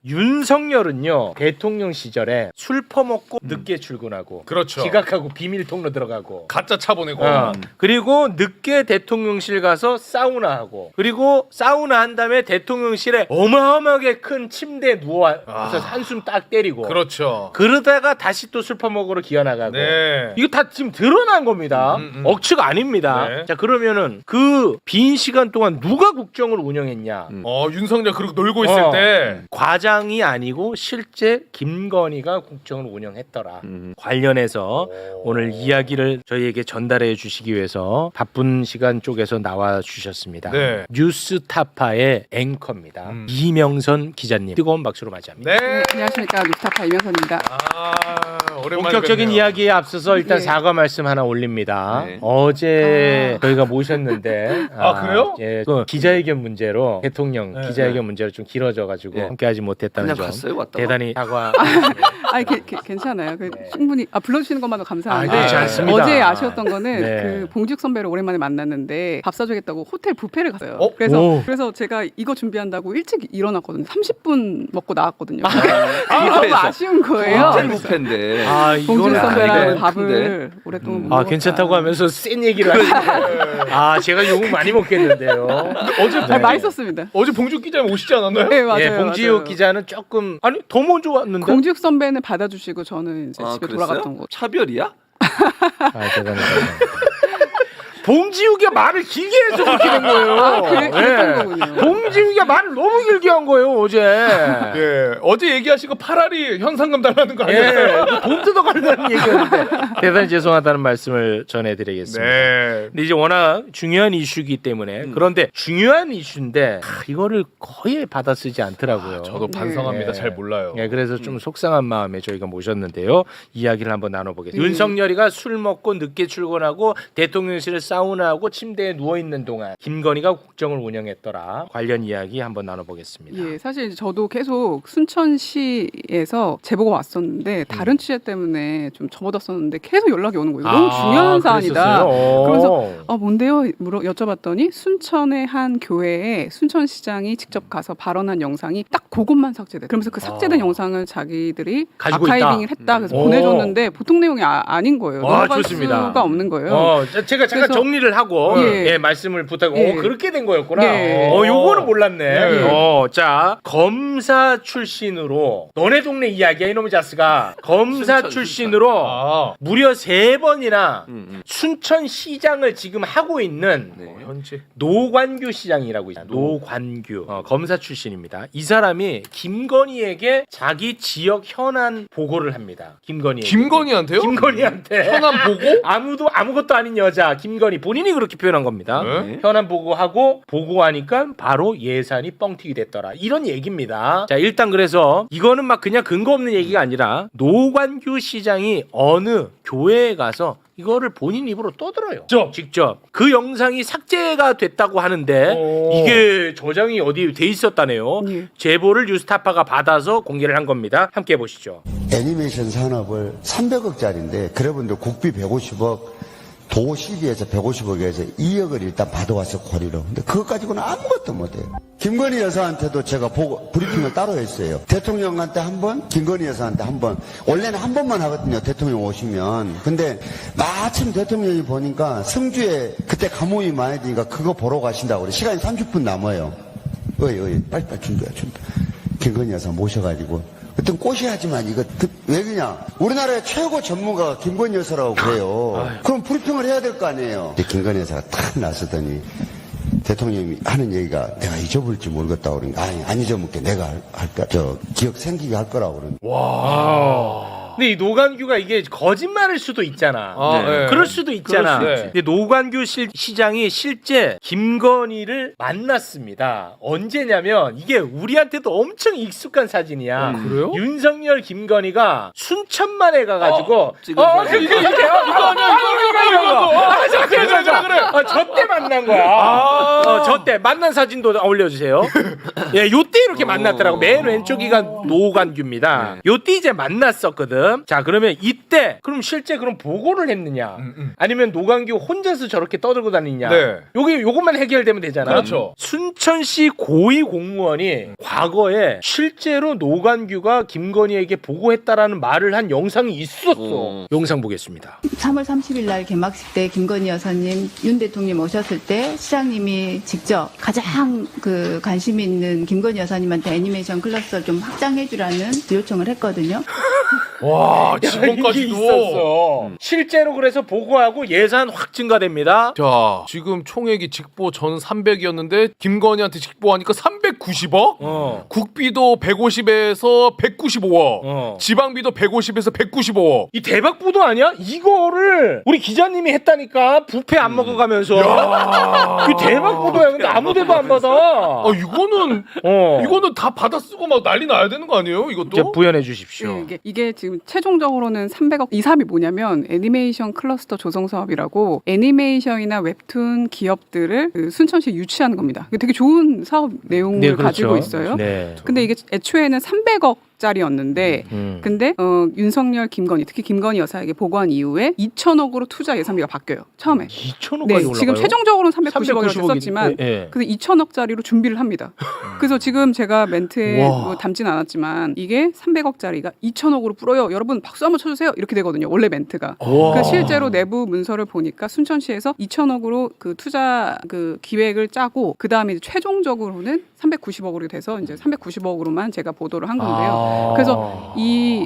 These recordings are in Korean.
윤석열은요 대통령 시절에 술 퍼먹고 늦게 출근하고 그렇죠. 지각하고 비밀 통로 들어가고 가짜 차 보내고 그리고 늦게 대통령실 가서 사우나하고 그리고 사우나 한 다음에 대통령실에 어마어마하게 큰 침대에 누워 그래서 한숨 딱 때리고 그렇죠. 그러다가 다시 또 술 퍼먹으러 기어나가고 네. 이거 다 지금 드러난 겁니다. 억측 아닙니다. 네. 자 그러면은 그 빈 시간 동안 누가 국정을 운영했냐? 윤석열 그렇게 놀고 있을 때 과장이 아니고 실제 김건희가 국정을 운영했더라. 관련해서 오늘 이야기를 저희에게 전달해 주시기 위해서 바쁜 시간 쪽에서 나와 주셨습니다. 네. 뉴스타파의 앵커입니다. 이명선 기자님 뜨거운 박수로 맞이합니다. 네. 안녕하십니까, 뉴스타파 이명선입니다. 오랜만에 본격적인 뵙네요. 이야기에 앞서서 일단 예. 사과 말씀 하나 올립니다. 네. 어제 저희가 모셨는데 그래요? 예, 그 기자회견 문제로 대통령 네. 기자회견 문제로 좀 길어져가지고 네. 함께하지 못했다는 그냥 점 갔어요, 왔다가? 대단히 사과. 아니 괜찮아요. 충분히 불러주시는 것만도 감사한데 그렇지 않습니다. 어제 아쉬웠던 거는 네. 그 봉지욱 선배를 오랜만에 만났는데 밥 사주겠다고 호텔 뷔페를 갔어요. 오. 그래서 제가 이거 준비한다고 일찍 일어났거든요. 30분 먹고 나왔거든요. 너무 아쉬운 거예요. 호텔 그래서 뷔페인데. 봉지욱 이거는 선배랑 아니네. 밥을 오랫동안 못 먹었다. 괜찮다고 하면서 센 얘기를 하시네. 제가 욕 많이 먹겠는데요. 어제 맛있었습니다. 어제 봉주 기자님 오시지 않았나요? 네 맞아요. 예, 봉지욱 맞아요. 기자는 조금 더 먼저 왔는데. 봉지욱 선배는 받아주시고 저는 이제 집에 그랬어요? 돌아갔던 거. 차별이야? 대단하다. 봉지욱이 말을 길게 해서 그렇게 된 거예요. 그랬던 거군요. 봉지욱이 말을 너무 길게 한 거예요 어제. 예. 어제 얘기하시고 파라리 현상금 달라는 거 아니에요? 돈 뜯어가려는 얘기였는데 대단히 죄송하다는 말씀을 전해드리겠습니다. 네. 근데 이제 워낙 중요한 이슈이기 때문에 그런데 중요한 이슈인데 이거를 거의 받아 쓰지 않더라고요. 저도 반성합니다. 네. 잘 몰라요. 네, 그래서 좀 속상한 마음에 저희가 모셨는데요. 이야기를 한번 나눠보겠습니다. 윤석열이가 술 먹고 늦게 출근하고 대통령실에 사우나하고 침대에 누워 있는 동안 김건희가 국정을 운영했더라. 관련 이야기 한번 나눠보겠습니다. 예, 사실 저도 계속 순천시에서 제보가 왔었는데 다른 취재 때문에 좀 접어뒀었는데 계속 연락이 오는 거예요. 너무 중요한 사안이다. 그래서 뭔데요? 여쭤봤더니 순천의 한 교회에 순천시장이 직접 가서 발언한 영상이 딱 그것만 삭제돼. 그러면서 그 삭제된 영상을 자기들이 가지고 아카이빙을 있다. 했다. 그래서 보내줬는데 보통 내용이 아닌 거예요. 넘어갈 좋습니다. 수가 없는 거예요. 제가 잠깐 그래서- 정리를 하고 예. 말씀을 부탁. 예. 그렇게 된 거였구나. 예. 요거는 몰랐네. 예. 자 검사 출신으로 너네 동네 이야기야 이놈의 자스가 검사 순천, 출신으로 무려 3번이나 순천시장을 지금 하고 있는 네. 현지. 노관규 시장이라고 있어요. 노관규 검사 출신입니다. 이 사람이 김건희에게 자기 지역 현안 보고를 합니다. 김건희한테요? 김건희한테 현안 보고? 아무도 아무것도 아닌 여자 김건희 본인이 그렇게 표현한 겁니다. 네? 현안 보고하고 보고하니까 바로 예산이 뻥튀기 됐더라. 이런 얘기입니다. 자 일단 그래서 이거는 막 그냥 근거 없는 얘기가 아니라 노관규 시장이 어느 교회에 가서 이거를 본인 입으로 떠들어요. 직접 그 영상이 삭제가 됐다고 하는데 이게 저장이 어디 돼 있었다네요. 예. 제보를 뉴스타파가 받아서 공개를 한 겁니다. 함께 보시죠. 애니메이션 산업을 300억짜리인데 그래본들 국비 150억 도 CD에서 150억에서 2억을 일단 받아왔어 고리로. 근데 그것 가지고는 아무것도 못해요. 김건희 여사한테도 제가 브리핑을 따로 했어요. 대통령한테 한 번, 김건희 여사한테 한 번. 원래는 한 번만 하거든요. 대통령 오시면. 근데 마침 대통령이 보니까 성주에 그때 가뭄이 많이 되니까 그거 보러 가신다고 그래. 시간이 30분 남아요. 빨리빨리 준비해. 김건희 여사 모셔가지고. 그땐 꼬셔야지만 이거 왜 그냥 우리나라의 최고 전문가가 김건희 여사라고 그래요. 그럼 브리핑을 해야 될 거 아니에요. 김건희 여사가 탁 나서더니 대통령이 하는 얘기가 내가 잊어버릴지 모르겠다고 그러니까 안 잊어먹게 내가 할까 기억 생기게 할 거라고 그러는. 근데 이 노관규가 이게 거짓말일 수도 있잖아. 네. 그럴 수도 있잖아. 그럴 수 있지. 근데 노관규 시장이 실제 김건희를 만났습니다. 언제냐면 이게 우리한테도 엄청 익숙한 사진이야. 그래요? 윤석열 김건희가 순천만에 가가지고 찍은 사진. 이거 저때 만난 거야. 저때 만난 사진도 올려주세요. 예, 요때 이렇게 만났더라고. 맨 왼쪽이가 노관규입니다. 요때 이제 만났었거든. 지금. 자, 그러면 이때 그럼 실제 그럼 보고를 했느냐? 아니면 노광규 혼자서 저렇게 떠들고 다니냐? 네. 요것만 해결되면 되잖아. 그렇죠. 순천시 고위 공무원이 과거에 실제로 노광규가 김건희에게 보고했다라는 말을 한 영상이 있었어. 영상 보겠습니다. 3월 30일 날 개막식 때 김건희 여사님, 윤 대통령 오셨을 때 시장님이 직접 가장 그 관심이 있는 김건희 여사님한테 애니메이션 클러스를 좀 확장해주라는 요청을 했거든요. 와, 이게 직원까지도. 있었어. 실제로 그래서 보고하고 예산 확 증가됩니다. 자, 지금 총액이 직보 전 300이었는데 김건희한테 직보하니까 390억? 국비도 150에서 195억. 지방비도 150에서 195억. 이 대박 보도 아니야? 이거를 우리 기자님이 했다니까. 부패 안 먹어가면서. 이 대박 보도야. 근데 아무 데도 안 받아. 이거는 다 받아 쓰고 막 난리 나야 되는 거 아니에요? 이것도? 이제 부연해 주십시오. 이게 지금 최종적으로는 300억. 이 사업이 뭐냐면 애니메이션 클러스터 조성 사업이라고 애니메이션이나 웹툰 기업들을 그 순천시에 유치하는 겁니다. 이게 되게 좋은 사업 내용을 네, 그렇죠. 가지고 있어요. 네. 근데 이게 애초에는 300억 짜리였는데 근데 윤석열, 김건희 특히 김건희 여사에게 보고한 이후에 2천억으로 투자 예산비가 바뀌어요. 처음에. 2천억까지 네, 올라가요? 지금 최종적으로는 390억이라고 390억 이- 썼지만 네. 그래서 2천억짜리로 준비를 합니다. 그래서 지금 제가 멘트에 와. 뭐 담진 않았지만 이게 300억짜리가 2천억으로 불어요. 여러분 박수 한번 쳐주세요. 이렇게 되거든요. 원래 멘트가. 와. 그 실제로 내부 문서를 보니까 순천시에서 2천억으로 그 투자 그 기획을 짜고 그 다음에 최종적으로는 390억으로 돼서 이제 390억으로만 제가 보도를 한 건데요. 그래서 이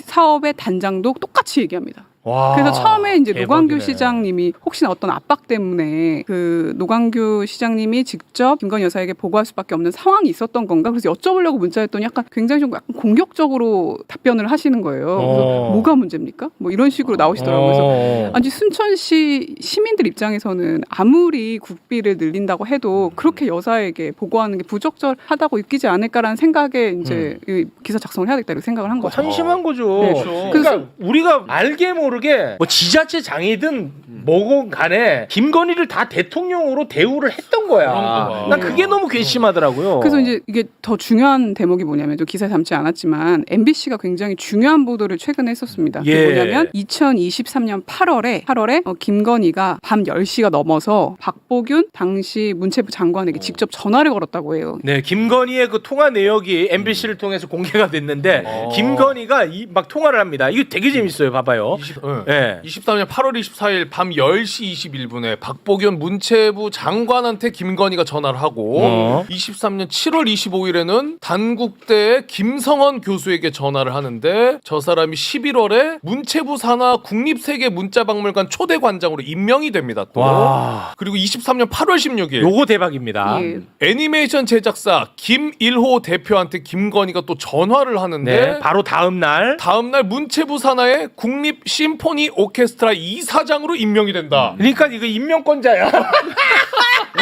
사업의 단장도 똑같이 얘기합니다. 와. 그래서 처음에 이제 노광규 대박이네. 시장님이 혹시나 어떤 압박 때문에 그 노광규 시장님이 직접 김건희 여사에게 보고할 수밖에 없는 상황이 있었던 건가? 그래서 여쭤보려고 문자했더니 약간 굉장히 좀 약간 공격적으로 답변을 하시는 거예요. 그래서 뭐가 문제입니까? 뭐 이런 식으로 나오시더라고요. 그래서 아니 순천시 시민들 입장에서는 아무리 국비를 늘린다고 해도 그렇게 여사에게 보고하는 게 부적절하다고 느끼지 않을까라는 생각에 이제 이 기사 작성을 해야겠다 이렇게 생각을 한 거죠. 한심한 거죠. 네. 그렇죠. 그러니까 우리가 알게 모르게 뭐 지자체장이든 뭐건 간에 김건희를 다 대통령으로 대우를 했던 거야. 그런 난 거야. 그게 너무 괘씸하더라고요. 그래서 이제 이게 더 중요한 대목이 뭐냐면 좀 기사에 담지 않았지만 MBC가 굉장히 중요한 보도를 최근에 했었습니다. 그게 예. 뭐냐면 2023년 8월에 김건희가 밤 10시가 넘어서 박보균 당시 문체부 장관에게 직접 전화를 걸었다고 해요. 네, 김건희의 그 통화 내역이 MBC를 통해서 공개가 됐는데 김건희가 막 통화를 합니다. 이거 되게 재밌어요. 봐봐요. 23년 8월 24일 밤 10시 21분에 박보균 문체부 장관한테 김건희가 전화를 하고 23년 7월 25일에는 단국대의 김성원 교수에게 전화를 하는데 저 사람이 11월에 문체부 산하 국립세계문자박물관 초대관장으로 임명이 됩니다. 또. 와. 그리고 23년 8월 16일 요거 대박입니다. 예. 애니메이션 제작사 김일호 대표한테 김건희가 또 전화를 하는데 네, 바로 다음 날. 다음날 문체부 산하의 국립 심포니 오케스트라 이사장으로 임명이 된다. 그러니까 이거 임명권자야.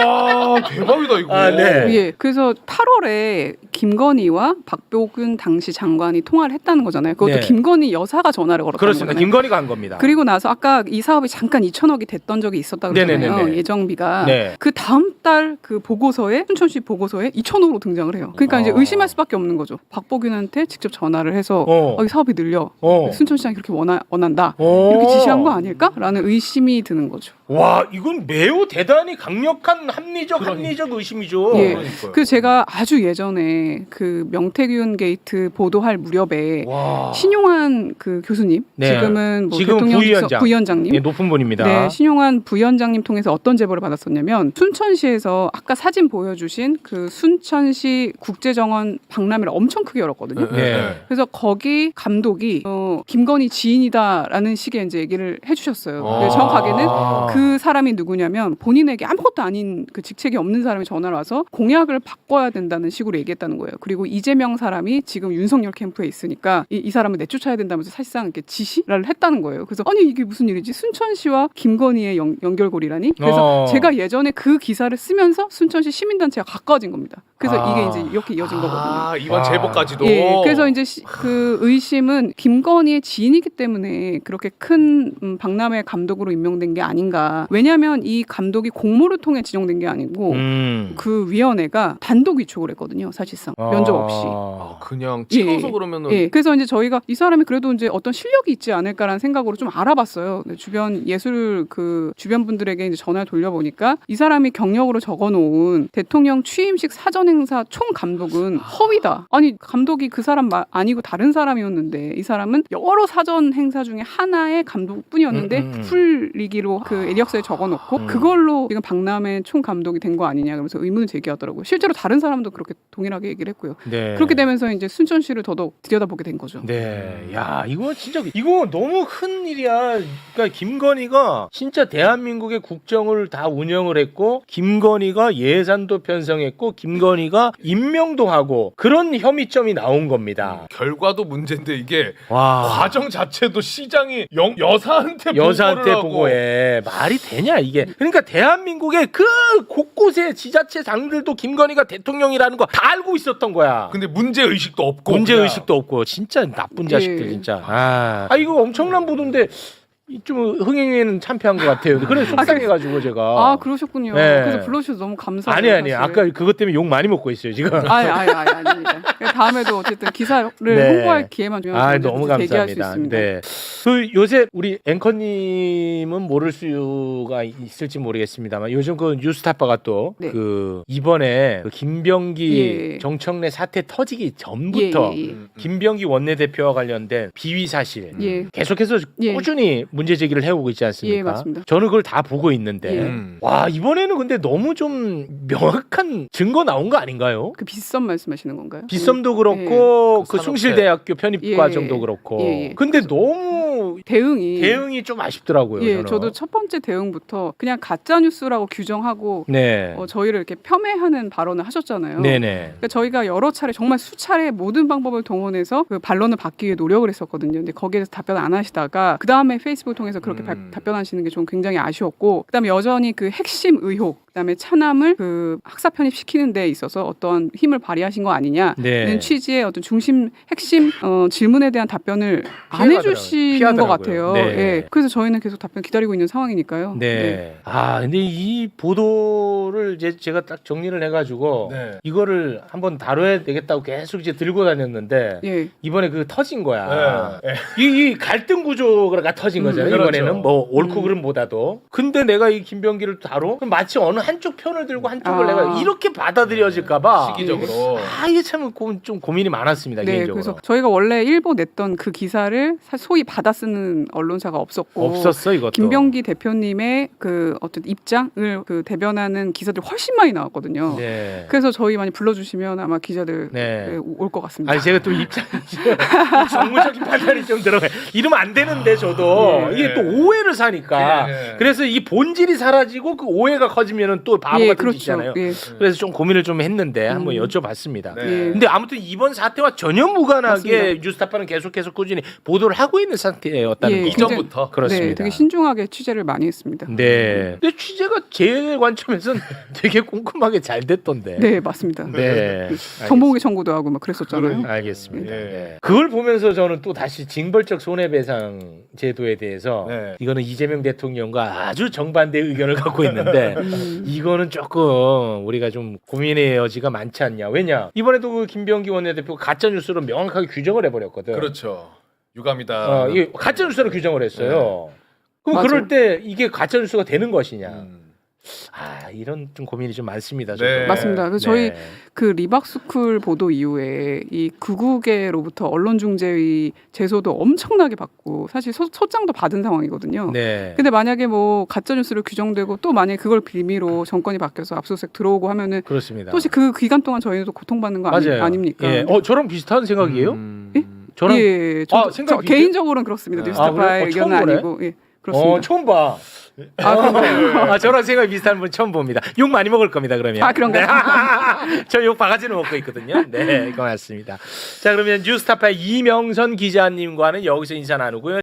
와 대박이다 이거. 아, 네. 예. 그래서 8월에 김건희와 박보균 당시 장관이 통화를 했다는 거잖아요. 그것도 네. 김건희 여사가 전화를 걸었다는 그렇습니다. 거잖아요. 김건희가 한 겁니다. 그리고 나서 아까 이 사업이 잠깐 2천억이 됐던 적이 있었다고 그러잖아요. 네네네네. 예정비가. 네. 그 다음 달 그 보고서에 순천시 보고서에 2천억으로 등장을 해요. 그러니까 이제 의심할 수밖에 없는 거죠. 박보균한테 직접 전화를 해서 이 사업이 늘려. 순천시장이 그렇게 원한다. 이렇게 지시한 거 아닐까라는 의심이 드는 거죠. 와, 이건 매우 대단히 강력한 합리적 의심이죠. 예. 그러니까요. 그래서 제가 아주 예전에 그 명태균 게이트 보도할 무렵에 와. 신용환 그 교수님 네. 지금은 뭐 지금 대통령 부위원장. 예, 높은 분입니다. 네, 신용환 부위원장님 통해서 어떤 제보를 받았었냐면 순천시에서 아까 사진 보여주신 그 순천시 국제정원 박람회를 엄청 크게 열었거든요. 네. 그래서 거기 감독이 김건희 지인이다라는 식의 이제 얘기를 해주셨어요. 근데 정확하게는 그 사람이 누구냐면 본인에게 아무것도 아닌 그 직책이 없는 사람이 전화를 와서 공약을 바꿔야 된다는 식으로 얘기했다는 거예요. 그리고 이재명 사람이 지금 윤석열 캠프에 있으니까 이 사람을 내쫓아야 된다면서 사실상 이렇게 지시를 했다는 거예요. 그래서 아니 이게 무슨 일이지? 순천시와 김건희의 연결고리라니? 그래서 제가 예전에 그 기사를 쓰면서 순천시 시민단체가 가까워진 겁니다. 그래서 이게 이제 이렇게 이어진 거거든요. 아, 이번 제보까지도. 예, 그래서 이제 그 의심은 김건희의 지인이기 때문에 그렇게 큰 박람회 감독으로 임명된 게 아닌가. 왜냐하면 이 감독이 공모를 통해 지정된 게 아니고 그 위원회가 단독 위촉을 했거든요. 사실상 면접 없이. 아, 그냥 찍어서 예, 그러면은 예, 그래서 이제 저희가 이 사람이 그래도 이제 어떤 실력이 있지 않을까라는 생각으로 좀 알아봤어요. 주변 예술 그 주변 분들에게 이제 전화를 돌려보니까 이 사람이 경력으로 적어놓은 대통령 취임식 사전 행사 총 감독은 허위다. 아니 감독이 그 사람 아니고 다른 사람이었는데 이 사람은 여러 사전 행사 중에 하나의 감독뿐이었는데 풀리기로 그 이력서에 적어놓고 그걸로 지금 박람회 총 감독이 된 거 아니냐 그러면서 의문을 제기하더라고요. 실제로 다른 사람도 그렇게 동일하게 얘기를 했고요. 네. 그렇게 되면서 이제 순천시를 더더욱 들여다보게 된 거죠. 네, 야 이거 진짜 이거 너무 큰 일이야. 그러니까 김건희가 진짜 대한민국의 국정을 다 운영을 했고, 김건희가 예산도 편성했고, 김건희가 임명도 하고 그런 혐의점이 나온 겁니다. 결과도 문제인데 이게 와, 과정 자체도 시장이 여사한테 여사한테 보고를 하고. 보고해 말이 되냐 이게. 그러니까 대한민국의 그 곳곳의 지자체장들도 김건희가 대통령이라는 거 다 알고 있었던 거야. 근데 문제 의식도 없고 문제 그냥. 의식도 없고 진짜 나쁜 자식들 예. 진짜. 아 이거 엄청난 보도인데 좀 흥행에는 참패한 것 같아요. 그래서 속상해가지고 제가. 아 그러셨군요. 네. 그래서 불러주셔서 너무 감사해요. 아니 아까 그것 때문에 욕 많이 먹고 있어요 지금. 아닙니다. 다음에도 어쨌든 기사를 네. 홍보할 기회만 주면 아 너무 대기할 수 감사합니다. 있습니다. 네. 그 요새 우리 앵커님은 모를 수가 있을지 모르겠습니다만 요즘 그 뉴스타파가 또 네. 그 이번에 그 김병기 예. 정청래 사태 터지기 전부터 예. 김병기 원내대표와 관련된 비위 사실 예. 계속해서 예. 꾸준히 문제 제기를 해오고 있지 않습니까? 예, 맞습니다. 저는 그걸 다 보고 있는데 예. 와 이번에는 근데 너무 좀 명확한 증거 나온 거 아닌가요? 그 빗썸 말씀하시는 건가요? 빗썸도 그렇고 그 그 산업체. 숭실대학교 편입 예. 과정도 그렇고. 예. 근데 너무 대응이 좀 아쉽더라고요. 예, 저는. 저도 첫 번째 대응부터 그냥 가짜 뉴스라고 규정하고 네. 저희를 이렇게 폄훼하는 발언을 하셨잖아요. 네네. 그러니까 저희가 여러 차례 정말 수차례 모든 방법을 동원해서 그 반론을 받기 위해 노력을 했었거든요. 근데 거기에 대해서 답변 안 하시다가 그 다음에 페이스북을 통해서 그렇게 답변하시는 게 좀 굉장히 아쉬웠고, 그다음에 여전히 그 핵심 의혹, 그다음에 차남을 그 학사 편입시키는 데 있어서 어떤 힘을 발휘하신 거 아니냐는 네. 취지의 어떤 중심 핵심 질문에 대한 답변을 안 피해가더라고요. 해주시는 것 피하더라고요. 같아요. 네. 예. 그래서 저희는 계속 답변 기다리고 있는 상황이니까요. 네. 아 근데 이 보도를 이제 제가 딱 정리를 해가지고 네. 이거를 한번 다뤄야 되겠다고 계속 이제 들고 다녔는데 예. 이번에 그 터진 거야. 네. 이 갈등 구조가 터진 거잖아요. 그렇죠. 이번에는 뭐 옳고 그름보다도. 근데 내가 이 김병기를 다뤄? 그럼 마치 어느 한쪽 편을 들고 한쪽을 내가 이렇게 받아들여질까봐. 시기적으로. 이게 참 좀 고민이 많았습니다. 네, 개인적으로. 그래서 저희가 원래 일보 냈던 그 기사를 소위 받아 쓰는 언론사가 없었고, 없었어 이것도. 김병기 대표님의 그 어떤 입장을 그 대변하는 기사들이 훨씬 많이 나왔거든요. 네. 그래서 저희 많이 불러주시면 아마 기자들 네. 올 것 같습니다. 아니 제가 또 입장이 정무적인 판단이 좀 들어가요. 이러면 안 되는데 저도 예. 이게 또 오해를 사니까. 예. 그래서 이 본질이 사라지고 그 오해가 커지면은 또 바보 예, 같은 그렇죠. 짓이잖아요. 예. 그래서 좀 고민을 좀 했는데 한번 여쭤봤습니다. 네. 예. 근데 아무튼 이번 사태와 전혀 무관하게 맞습니다. 뉴스타파는 계속해서 꾸준히 보도를 하고 있는 상태였다는 예, 거. 이전부터. 그렇습니다. 네, 되게 신중하게 취재를 많이 했습니다. 네. 근데 취재가 제 관점에서는 되게 꼼꼼하게 잘 됐던데. 네, 맞습니다. 네. 정보공개 청구도 하고 막 그랬었잖아요. 알겠습니다. 예. 네. 그걸 보면서 저는 또 다시 징벌적 손해배상 제도에 대해서 네. 이거는 이재명 대통령과 아주 정반대의 의견을 갖고 있는데 이거는 조금 우리가 좀 고민의 여지가 많지 않냐. 왜냐? 이번에도 그 김병기 원내대표가 가짜 뉴스로 명확하게 규정을 해버렸거든. 그렇죠. 유감이다. 이게 가짜 뉴스로 규정을 했어요. 그럼 맞아. 그럴 때 이게 가짜 뉴스가 되는 것이냐? 음. 이런 좀 고민이 좀 많습니다. 네. 저도. 맞습니다. 그래서 저희 그 리박스쿨 보도 이후에 이 구국에로부터 언론중재위 제소도 엄청나게 받고 사실 소장도 받은 상황이거든요. 네. 근데 만약에 뭐 가짜 뉴스로 규정되고 또 만약에 그걸 빌미로 정권이 바뀌어서 압수수색 들어오고 하면은 그렇습니다. 또 그 기간 동안 저희는 또 고통받는 거 맞아요. 아닙니까? 예. 저랑 비슷한 생각이에요? 예? 저랑 예, 생각이 개인적으로는 그렇습니다. 아, 뉴스타파의 그래요? 처음 의견은 보네? 아니고, 예, 그렇습니다. 처음 봐. 저랑 생각이 비슷한 분 처음 봅니다. 욕 많이 먹을 겁니다, 그러면. 아, 그런가요? 네. 저 욕 바가지는 먹고 있거든요. 네, 고맙습니다. 자, 그러면 뉴스타파의 이명선 기자님과는 여기서 인사 나누고요.